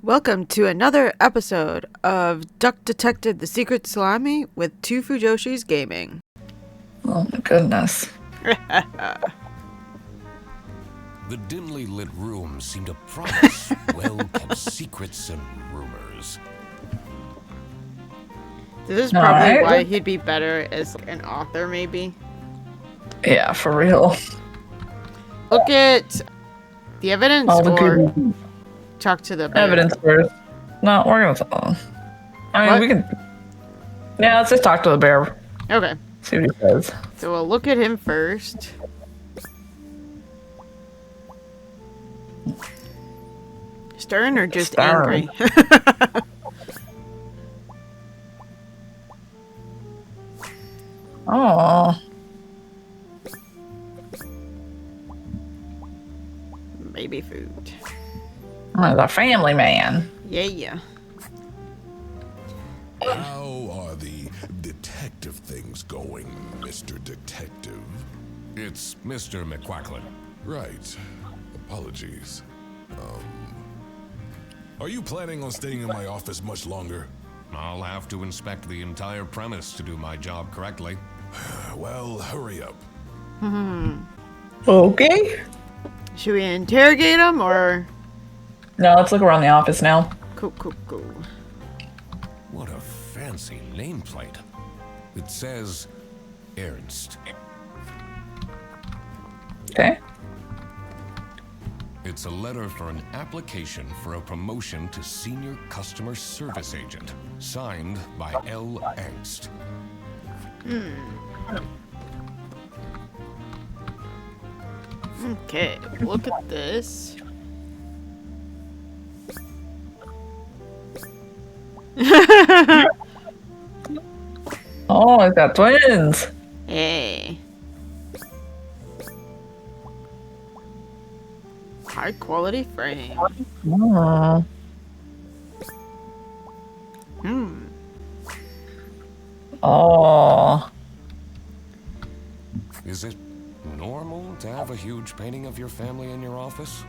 Welcome to another episode of Duck Detective the Secret Salami with Two Fujoshis Gaming. Oh my goodness. The dimly lit room seemed to promise well-kept secrets and rumors. This is probably why he'd be better as an author, maybe. Yeah, for real. Look at the evidence or talk to the bear. Evidence first. No, we're gonna talk. I mean, we can. Yeah, let's just talk to the bear. Okay. See what he says. So we'll look at him first. Stern or just angry? Oh. Maybe food. Oh, the family man. Yeah. How are the detective things going, Mr. Detective? It's Mr. McQuacklin. Right. Apologies. Are you planning on staying in my office much longer? I'll have to inspect the entire premise to do my job correctly. Well, hurry up. Okay. Should we interrogate him or? No, let's look around the office now. Cool. What a fancy nameplate. It says Ernst. Okay. It's a letter for an application for a promotion to senior customer service agent, signed by L. Ernst. Okay, look at this. Oh, it's got twins. Hey. High quality frame. Oh. Oh. Is it normal to have a huge painting of your family in your office?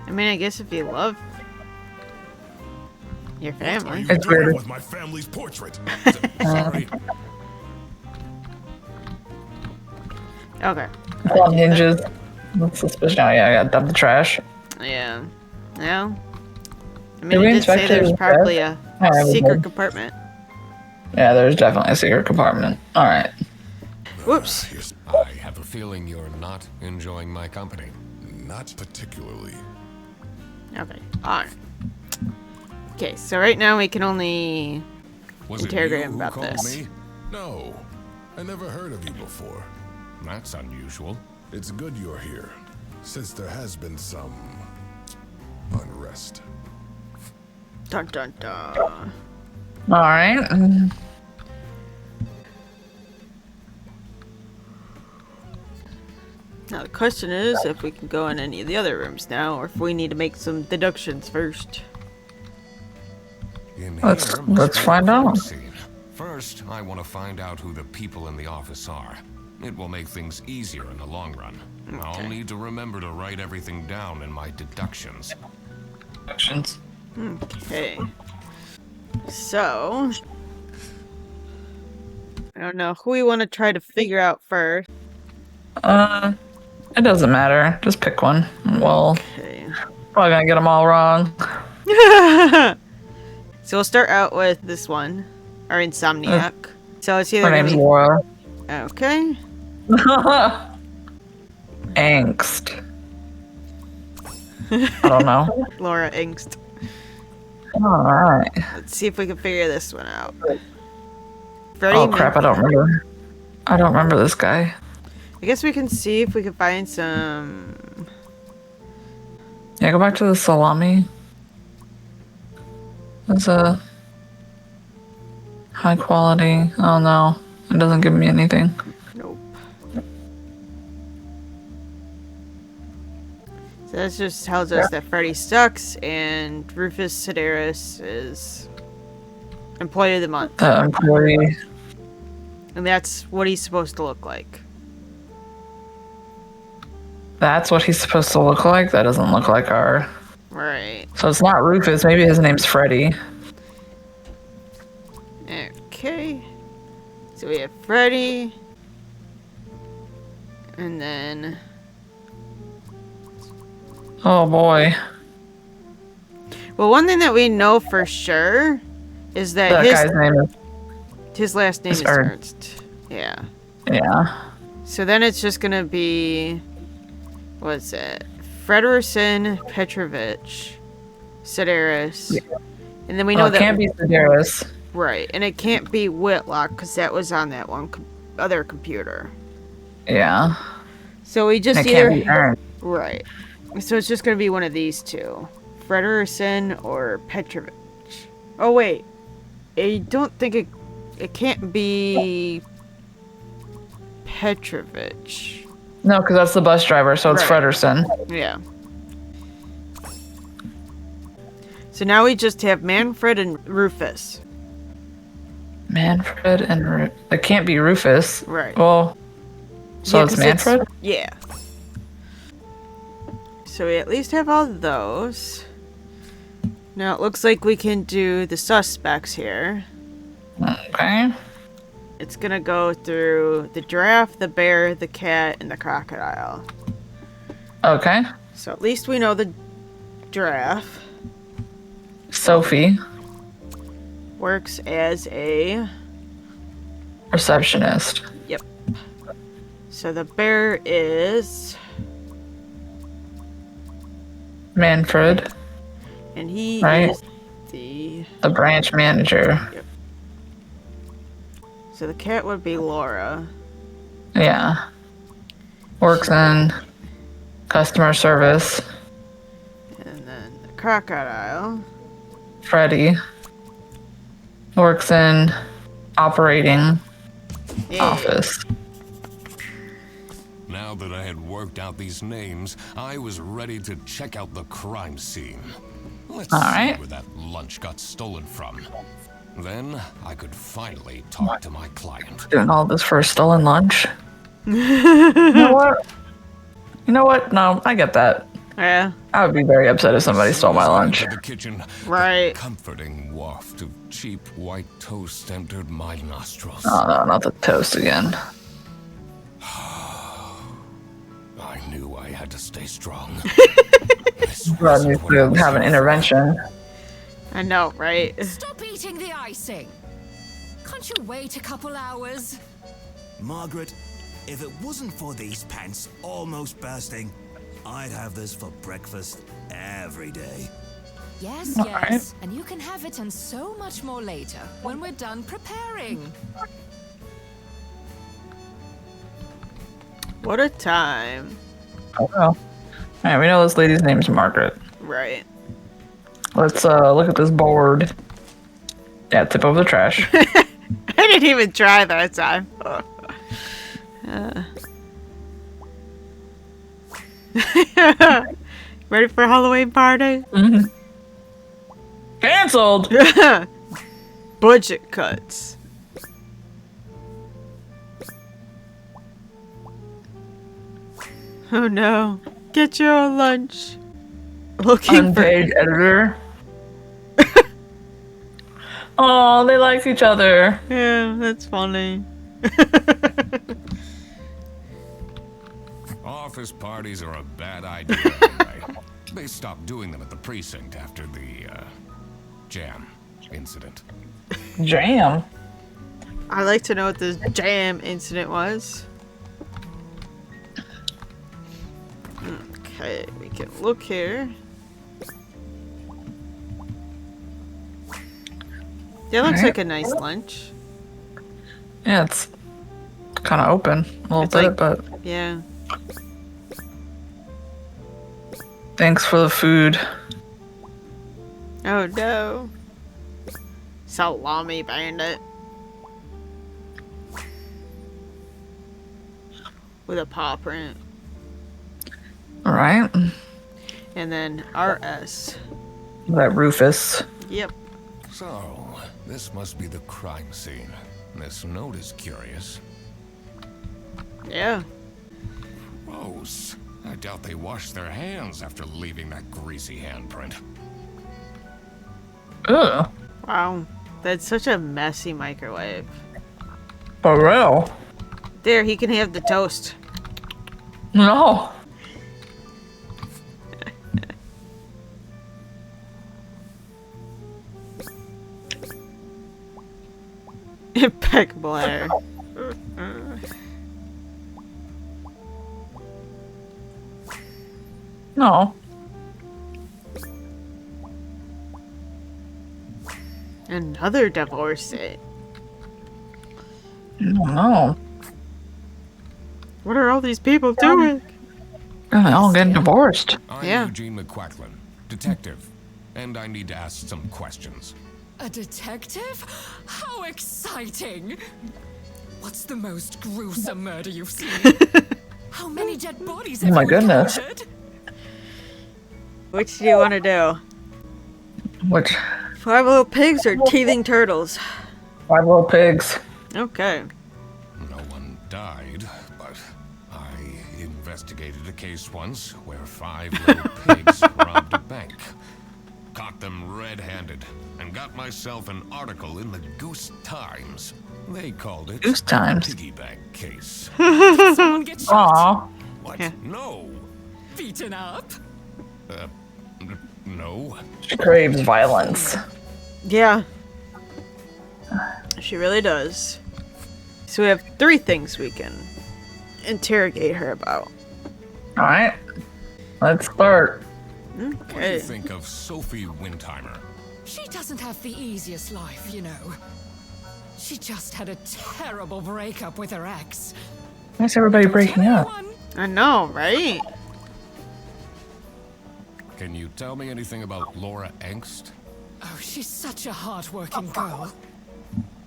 I mean, I guess if you love your family. It's weird. With my family's portrait. Sorry. Okay. It's on hinges. That's suspicious. Oh, yeah, I gotta dump the trash. Yeah. Well, I Did mean, we it did say inspect there's his probably a Yeah, we secret did. compartment. Yeah, there's definitely a secret compartment. Alright. Whoops. I have a feeling you're not enjoying my company. Not particularly. Okay. Alright. Okay, so right now we can only Was it interrogate you him who about called this. me? No, I never heard of you before. That's unusual. It's good you're here, since there has been some unrest. Dun dun dun. Alright. Now the question is if we can go in any of the other rooms now, or if we need to make some deductions first. In Let's here must be a find crime out. scene. First, I want to find out who the people in the office are. It will make things easier in the long run. I'll need to remember to write everything down in my deductions. Actions. Okay. So I don't know who we want to try to figure out first. It doesn't matter. Just pick one. Well, Okay. probably gonna get them all wrong. So we'll start out with this one, our insomniac. So it's either Her gonna name's be Laura. okay. Angst. I don't know. Laura Angst. Alright. Let's see if we can figure this one out. Freddie Oh crap, I don't remember. I don't remember this guy. I guess we can see if we can find some. Yeah, go back to the salami. It's a high quality. Oh no, it doesn't give me anything. Nope. So that just tells us that Freddy sucks and Rufus Sedaris is employee of the month. The employee. And that's what he's supposed to look like. That's what he's supposed to look like? That doesn't look like our Right. So it's not Rufus. Maybe his name's Freddy. Okay. So we have Freddy. And then... Oh boy. Well, one thing that we know for sure is that That guy's name is... his last name is Ernst. Ernst. Yeah. Yeah. So then it's just gonna be... What's it? Fredersen, Petrovich, Sedaris. Yeah. And then we know it that... can't be Sedaris. Right. And it can't be Whitlock because that was on that one other computer. Yeah. So we just It either... can't be Ernst. Right. So it's just gonna be one of these two. Fredersen or Petrovich. Oh wait. I don't think it can't be Petrovich. No, because that's the bus driver, so it's Right. Fredersen. Yeah. So now we just have Manfred and Rufus. Manfred and it can't be Rufus. Right. Well, so Yeah, it's 'cause Manfred? Yeah. So we at least have all those. Now it looks like we can do the suspects here. Okay. It's gonna go through the giraffe, the bear, the cat, and the crocodile. Okay. So at least we know the giraffe Sophie, works as a... receptionist. Yep. So the bear is... Manfred, And he Right. is the... the branch manager. So the cat would be Laura. Yeah. Works in customer service. And then the crocodile. Freddy works in operating Yeah. office. Now that I had worked out these names, I was ready to check out the crime scene. Let's All see right. where that lunch got stolen from. Then I could finally talk to my client. Doing all this for a stolen lunch. You know what? You know what? No, I get that. Yeah. I would be very upset if somebody stole my lunch. Into the kitchen, Right. the comforting waft of cheap white toast entered my nostrils. Oh no, not the toast again. I knew I had to stay strong. Rod needs to have an intervention. I know, right? Stop eating the icing. Can't you wait a couple hours? Margaret, if it wasn't for these pants almost bursting, I'd have this for breakfast every day. Yes, All yes. And you can have it and so much more later when we're done preparing. What a time. Oh well. Alright, we know this lady's name's Margaret. Right. Let's look at this board. Yeah, tip over the trash. I didn't even try that time. Ready for a Halloween party? Cancelled! Budget cuts. Oh no. Get your own lunch. Looking for... Unpaid editor. Oh, they like each other. Yeah, that's funny. Office parties are a bad idea anyway. They stopped doing them at the precinct after the, jam incident. Jam. I'd like to know what this jam incident was. Okay, we can look here. That looks Alright. like a nice lunch. Yeah, it's kind of open a little It's bit, like- but Yeah. thanks for the food. Oh no. Salami Bandit. With a paw print. Alright. And then RS. That Rufus. Yep. So, this must be the crime scene. This note is curious. Yeah. Gross. I doubt they washed their hands after leaving that greasy handprint. Ugh. Wow. That's such a messy microwave. For real? There, he can have the toast. No. Impeccable hair. No. Another divorcee. No. What are all these people doing? They're all getting divorced. I'm Yeah. Eugene McQuacklin, detective, and I need to ask some questions. A detective? How exciting! What's the most gruesome murder you've seen? How many dead bodies have Oh my you goodness. encountered? Which do you want to do? Which 5 little pigs or teething turtles? 5 little pigs. Okay. No one died, but I investigated a case once where 5 little pigs robbed a bank. Caught them red-handed and got myself an article in the Goose Times. They called it Goose Times. Piggy Bank Case. Someone get shot, Aw. What? Yeah. No. beaten up? No. She craves violence. Yeah. She really does. So we have 3 things we can interrogate her about. Alright. Let's start. What do you Okay. think of Sophie Windheimer? She doesn't have the easiest life, you know. She just had a terrible breakup with her ex. Why's everybody breaking up? Anyone? I know, right? Can you tell me anything about Laura Angst? Oh, she's such a hard-working girl.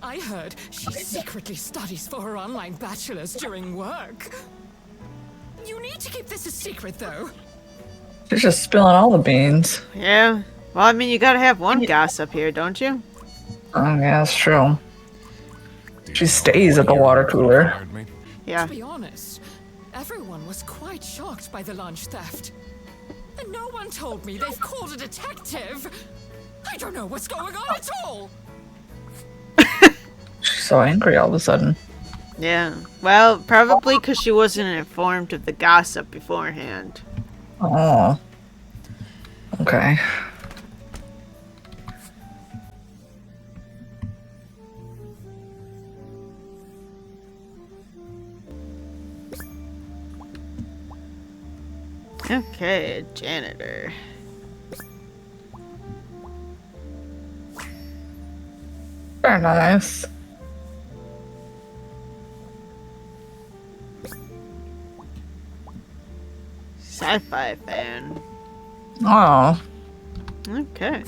I heard she secretly studies for her online bachelor's during work. You need to keep this a secret, though. She's just spilling all the beans. Yeah. Well, I mean, you gotta have one gossip here, don't you? Oh, yeah, that's true. Do She you stays know at the why water you cooler. fired me? Yeah. To be honest, everyone was quite shocked by the lunch theft. And no one told me they've called a detective. I don't know what's going on at all. She's so angry all of a sudden. Yeah. Well, probably because she wasn't informed of the gossip beforehand. Oh. Okay. Okay, janitor. Very nice. Sci-fi fan. Oh. Okay.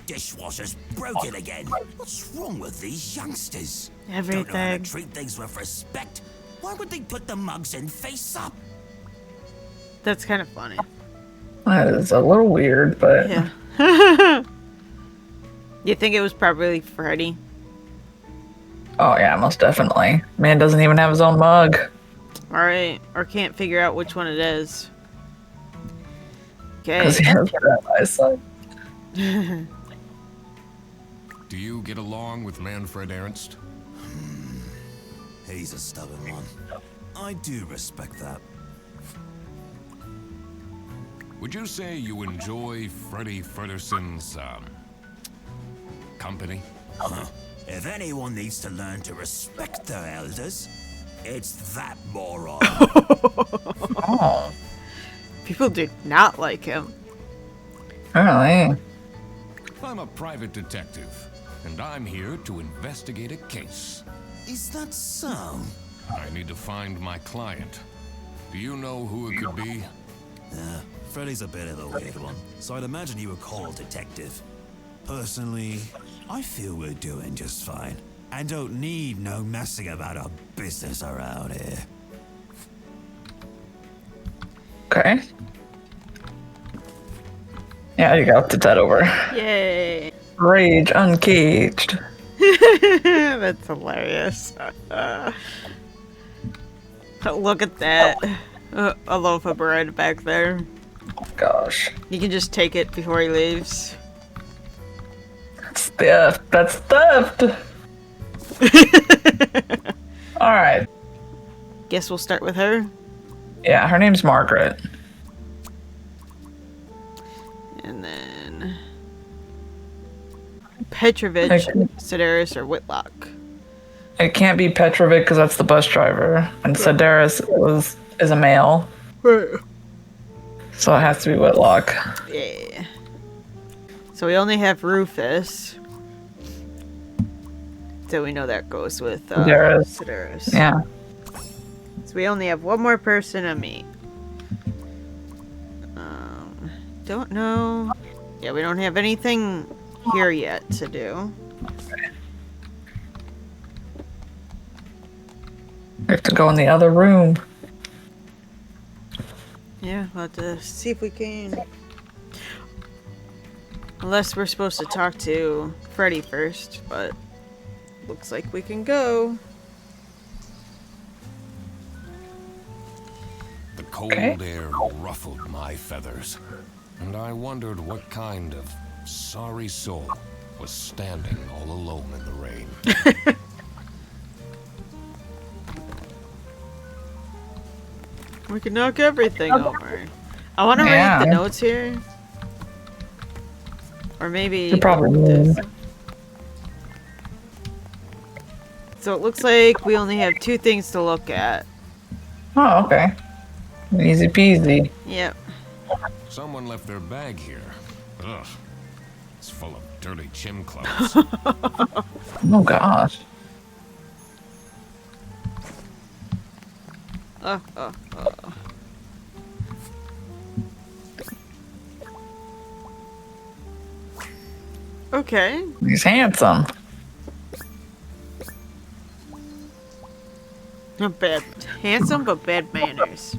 Dishwasher's broken again. What's wrong with these youngsters? Don't know how Everything. to treat things with respect. Why would they put the mugs in face up? That's kind of funny. That is a little weird, but Yeah. You think it was probably Freddy? oh yeah, most definitely. Man doesn't even have his own mug. Alright. Or can't figure out which one it is. Okay. Because he has that eyesight. Do you get along with Manfred Ernst? He's a stubborn one. I do respect that. Would you say you enjoy Freddy Fredderson's, company? If anyone needs to learn to respect their elders, it's that moron. Oh. People do not like him. Really? I'm a private detective, and I'm here to investigate a case. Is that so? I need to find my client. Do you know who it could be? Freddy's a bit of a weird one, so I'd imagine you would call a detective. Personally, I feel we're doing just fine, and don't need no messing about our business around here. Okay. Yeah, you got to that over. Yay. Rage uncaged. That's hilarious. Look at that. A loaf of bread back there. Gosh. You can just take it before he leaves. That's theft. That's theft. Alright. Guess we'll start with her. Yeah, her name's Margaret. And then... Petrovich, Okay. Sedaris, or Whitlock. It can't be Petrovic because that's the bus driver. And Sedaris is a male. So it has to be Whitlock. Yeah. So we only have Rufus. So we know that goes with Sedaris. Yeah. So we only have one more person to meet. Don't know. Yeah, we don't have anything here yet to do. We have to go in the other room. Yeah, we'll have to see if we can. Unless we're supposed to talk to Freddy first, but looks like we can go. The cold Okay. air ruffled my feathers, and I wondered what kind of sorry soul was standing all alone in the rain. We can knock everything over. I want to Yeah. read the notes here. Or maybe... You probably this. will. So it looks like we only have 2 things to look at. Oh, okay. Easy peasy. Yep. Someone left their bag here. Ugh. It's full of dirty gym clothes. Oh gosh. Okay. He's handsome. Not bad. Handsome, but bad manners.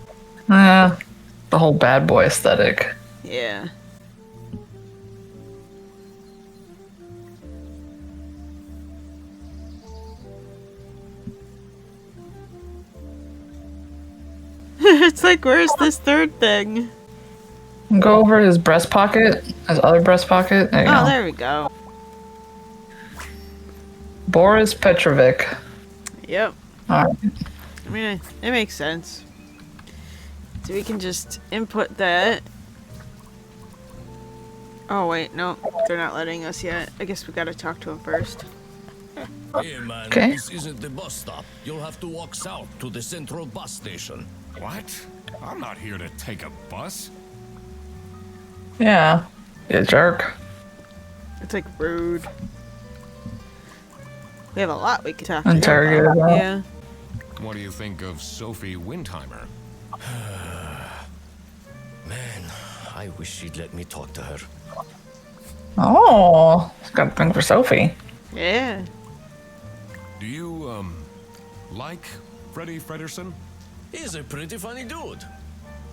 The whole bad boy aesthetic. Yeah. It's like, where's this third thing? Go over his breast pocket. His other breast pocket. There you Oh, go. there we go. Boris Petrovic. Yep. Alright. I mean, it makes sense. So we can just input that. Oh, wait, no. They're not letting us yet. I guess we gotta talk to him first. Hey man, Okay. this isn't the bus stop. You'll have to walk south to the central bus station. What? I'm not here to take a bus. Yeah. You jerk. It's like rude. We have a lot we could talk to him Interrogate about. about. Yeah. What do you think of Sophie Windheimer? Man, I wish she'd let me talk to her. Oh, he's got a thing for Sophie. Yeah. Do you, like Freddy Fredersen? He's a pretty funny dude.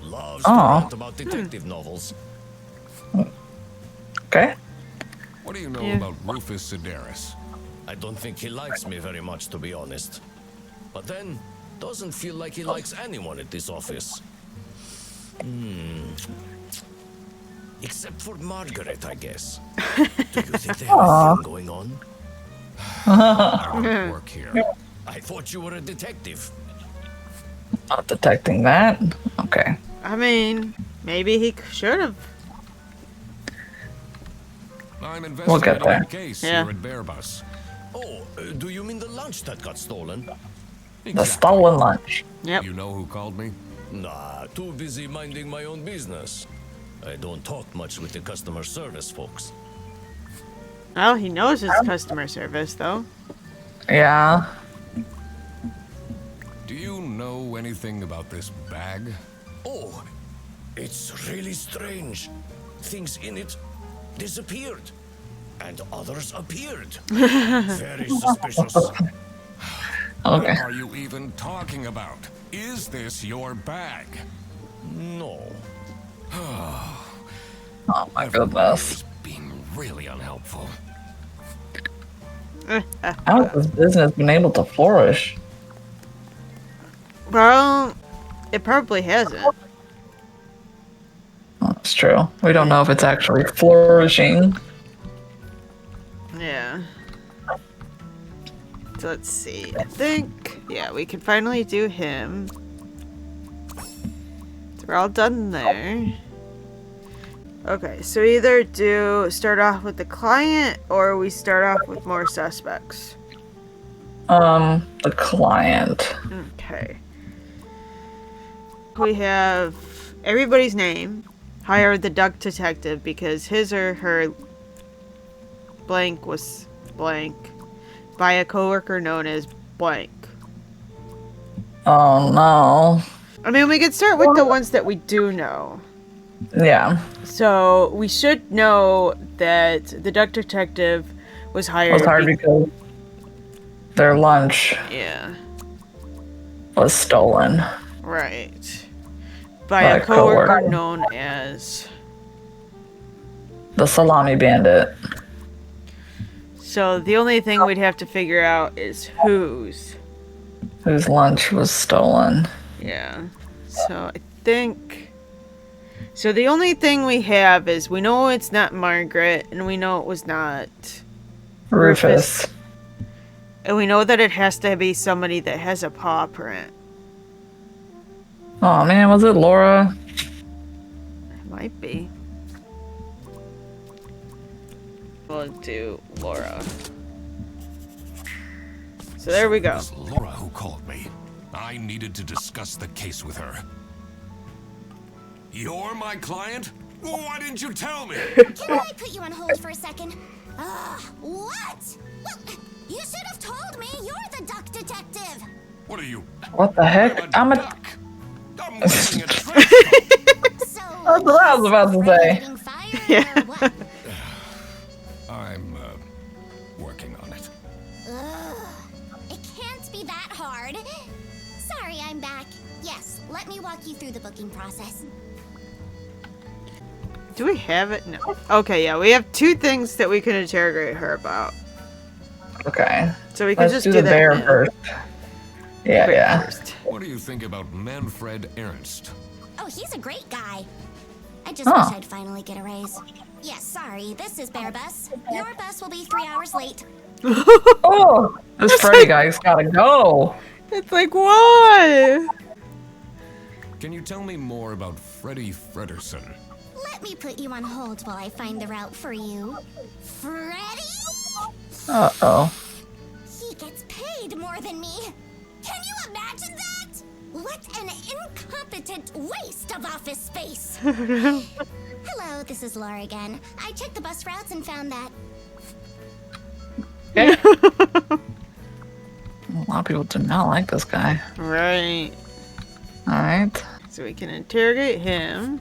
Loves Aw. to rant about detective novels. Okay. What do you know Yeah. about Rufus Sedaris? I don't think he likes me very much, to be honest. But then, doesn't feel like he likes anyone at this office. Except for Margaret, I guess. Do you think they have a thing going on? I don't work here. I thought you were a detective. Not detecting that. Okay. I mean, maybe he should have. I'm We'll investigating get there. a case Yeah. here at Bearbus. Oh, do you mean the lunch that got stolen? The stolen lunch. Yep. You know who called me? Nah, too busy minding my own business. I don't talk much with the customer service folks. Well, he knows his customer service, though. Yeah. Do you know anything about this bag? Oh, it's really strange. Things in it disappeared, and others appeared. Very suspicious. Okay. What are you even talking about? Is this your bag? No. Oh my goodness. It's being really unhelpful. How has this business been able to flourish? Well, it probably hasn't. That's true. We don't know if it's actually flourishing. Yeah. So let's see. I think, yeah, we can finally do him. So we're all done there. Okay, so either start off with the client or we start off with more suspects. The client. Okay. We have everybody's name. Hire the duck detective because his or her blank was blank by a coworker known as blank. Oh no. I mean, we could start with the ones that we do know. Yeah. So we should know that the duck detective was hired. Was hard because their lunch Yeah. was stolen. Right. By a coworker known as the Salami Bandit. So the only thing we'd have to figure out is whose lunch was stolen. Yeah. So I think. So the only thing we have is we know it's not Margaret, and we know it was not Rufus. And we know that it has to be somebody that has a paw print. Oh man, was it Laura? It might be. We'll do Laura. So there we go. It was Laura who called me. I needed to discuss the case with her. You're my client? Why didn't you tell me? Can I put you on hold for a second? What? Well, you should have told me you're the duck detective. What are you? What the heck? I'm a duck. I'm working at train. So That's what I was about to say. getting fired or what? I'm working on it. It can't be that hard. Sorry, I'm back. Yes, let me walk you through the booking process. Do we have it? No. Okay, yeah, we have two things that we can interrogate her about. Okay. So we can Let's just do do the that bear now. first. Yeah, Bear yeah. first. What do you think about Manfred Ernst? Oh, he's a great guy. I just Huh. wish I'd finally get a raise. Yes, sorry, this is Bear Bus. Your bus will be 3 hours late. Oh, this Freddy guy's gotta go. It's like, why? Can you tell me more about Freddie Frederson? Let me put you on hold while I find the route for you. Freddy? Uh-oh. He gets paid more than me. Can you imagine that? What an incompetent waste of office space. Hello, this is Laura again. I checked the bus routes and found that. Okay. A lot of people do not like this guy. Right. Alright. So we can interrogate him.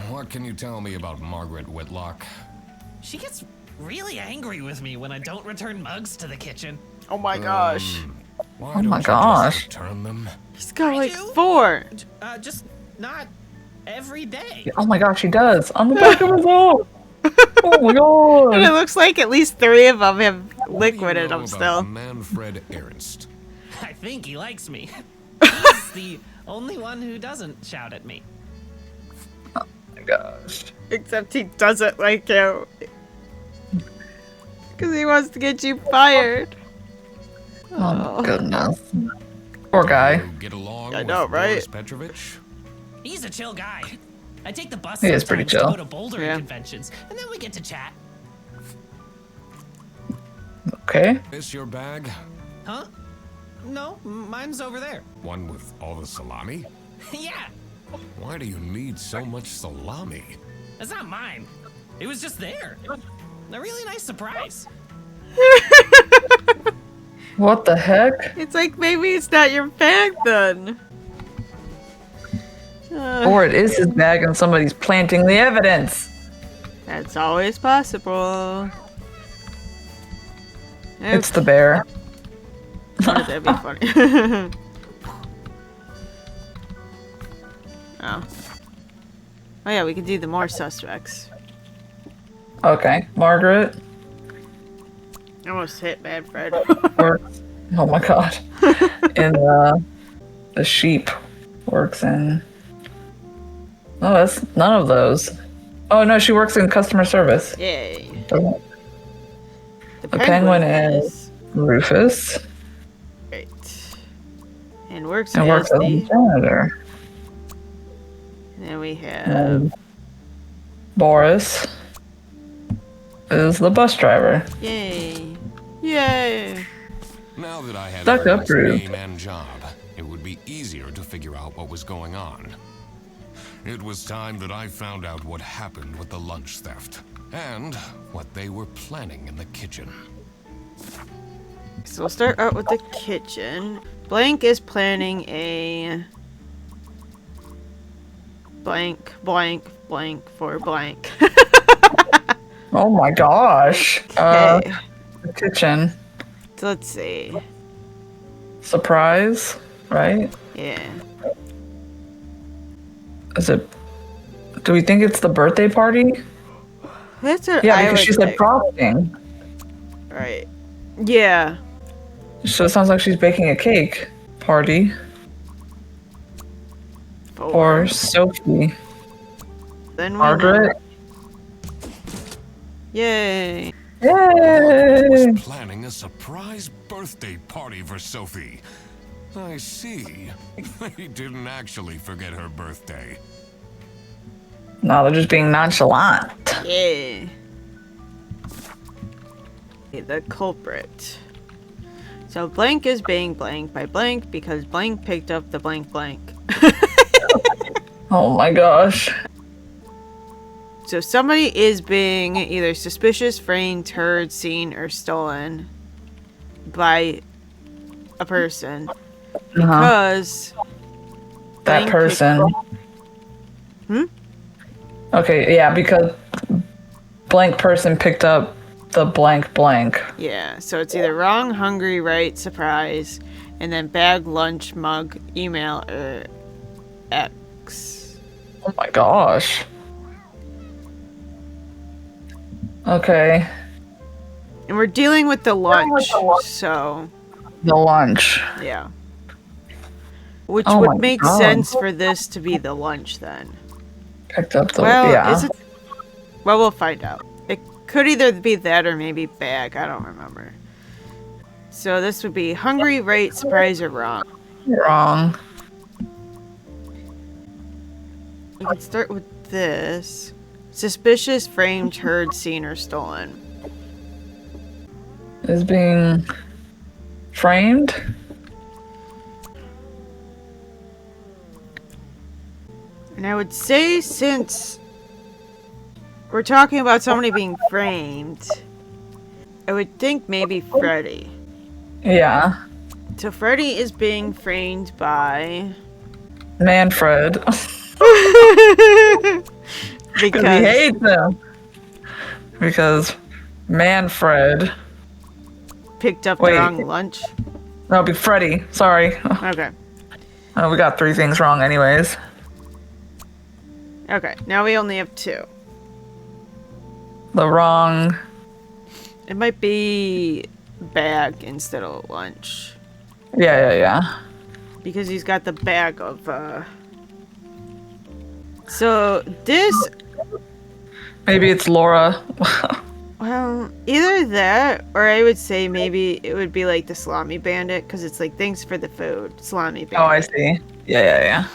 What can you tell me about Margaret Whitlock? She gets really angry with me when I don't return mugs to the kitchen. Oh my gosh. Why Oh don't my you gosh. just return them? He's got I like do? 4. Just not every day. Oh my gosh, he does. On the back of his arm. Oh my And it god. looks like at least 3 of them have What do you liquid in know them about still. Manfred Ernst. I think he likes me. He's the only one who doesn't shout at me. Oh my gosh. Except he doesn't like you. Because he wants to get you fired. Oh my goodness. Poor guy. You get along I with know, right? Boris Petrovich? He's a chill guy. I take the bus He is pretty sometimes chill. to go to bouldering Yeah. conventions, and then we get to chat. Okay. This your bag? Huh? No, mine's over there. One with all the salami? Yeah, Why do you need so much salami? that's not mine. It was just there. A really nice surprise. What the heck? It's like maybe it's not your bag then. Or it is his bag and somebody's planting the evidence. That's always possible. It's the bear. That'd be funny. Oh. Oh yeah, we could do the more suspects. Okay. Margaret. I almost hit Manfred. Or Oh my god. And the sheep works in. Oh, that's none of those. Oh no, she works in customer service. Yay. The penguin is Rufus. Right. And works And as works as a the. janitor. And then we have. And Boris is the bus driver. Yay. Yay. Now that I had Stuck up Eric's rude. name and job, it would be easier to figure out what was going on. It was time that I found out what happened with the lunch theft and what they were planning in the kitchen. So we'll start out with the kitchen. Blank is planning a blank for blank. Oh my gosh. Okay. The kitchen. So let's see. Surprise, right? Yeah. Is it? Do we think it's the birthday party? That's what Yeah, I because would she said think. frosting. Right. Yeah. So it sounds like she's baking a cake party for Sophie. Then we Margaret. Yay. Yay! Planning a surprise birthday party for Sophie. I see. He didn't actually forget her birthday. No, they're just being nonchalant. Yeah. Okay, the culprit. So blank is being blank by blank because blank picked up the blank. Oh my gosh. So somebody is being either suspicious, framed, heard, seen, or stolen by a person because That blank person. Okay, yeah, because blank person picked up the blank. Yeah, so it's either wrong, hungry, right, surprise, and then bag, lunch, mug, email, or X. Oh my gosh. Okay. And we're dealing with the lunch, so The lunch. yeah. Which Oh my would make God. sense for this to be the lunch then. Picked up the Well, yeah. is it? Well, we'll find out. It could either be that or maybe bag. I don't remember. So this would be hungry, right, surprise, or wrong. Wrong. We can start with this. Suspicious, framed, heard, seen, or stolen. Is being framed. And I would say since we're talking about somebody being framed, I would think maybe Freddy. Yeah. So Freddy is being framed by... Manfred. Because he because hates him. Because Manfred. picked up Wait. the wrong lunch. No, it'd be Freddy. Sorry. Okay. Oh, we got 3 things wrong anyways. Okay, now we only have 2. The wrong. It might be bag instead of lunch. Yeah. Because he's got the bag of, So, this... Maybe it's Laura. Well, either that, or I would say maybe it would be like the Salami Bandit, because it's like, thanks for the food, Salami Bandit. Oh, I see. Yeah.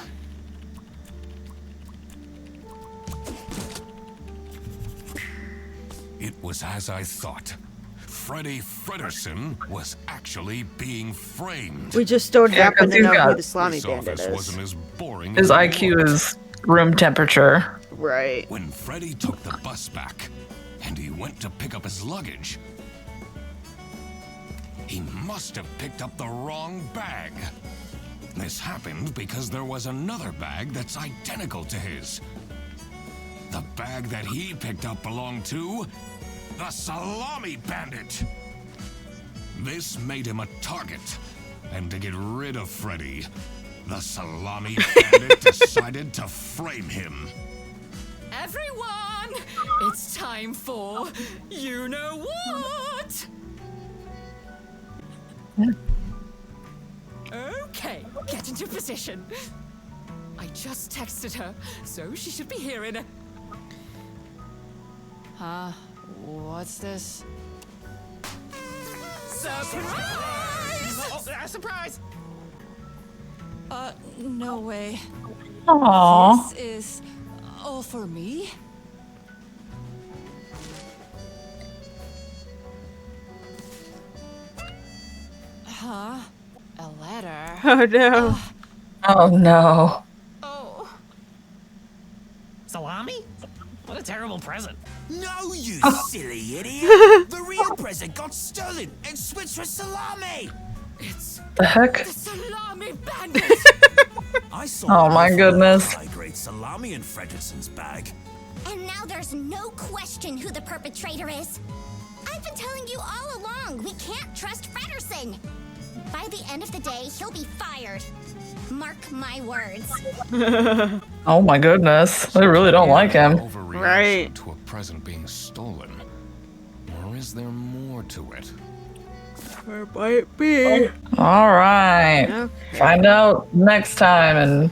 It was as I thought. Freddy Fredersen was actually being framed. We just don't Yeah, happen 'cause to he's know who got- the Salami This Bandit office is. wasn't as boring His as it IQ looked. is room temperature. Right. When Freddy took the bus back and he went to pick up his luggage, he must have picked up the wrong bag. This happened because there was another bag that's identical to his. The bag that he picked up belonged to the Salami Bandit. This made him a target, and to get rid of Freddy, the Salami Bandit decided to frame him. Everyone, it's time for you know what? Get into position. I just texted her, so she should be here in a... Huh? What's this? Surprise! Surprise! No way. Aww. This is all for me? Huh? A letter? Oh no. Oh no. Oh. Salami? What a terrible present. No, you silly idiot! The real present got stolen and switched for Salami! It's The heck? the Salami Bandit! I saw Oh my goodness. high-grade Salami in Fredrickson's bag. And now there's no question who the perpetrator is. I've been telling you all along, we can't trust Frederson. By the end of the day, he'll be fired. Mark my words. Oh my goodness. They really don't like him. Overreaction Right. to a present being stolen. Or is there more to it? Or might be. All right. Okay. Find out next time in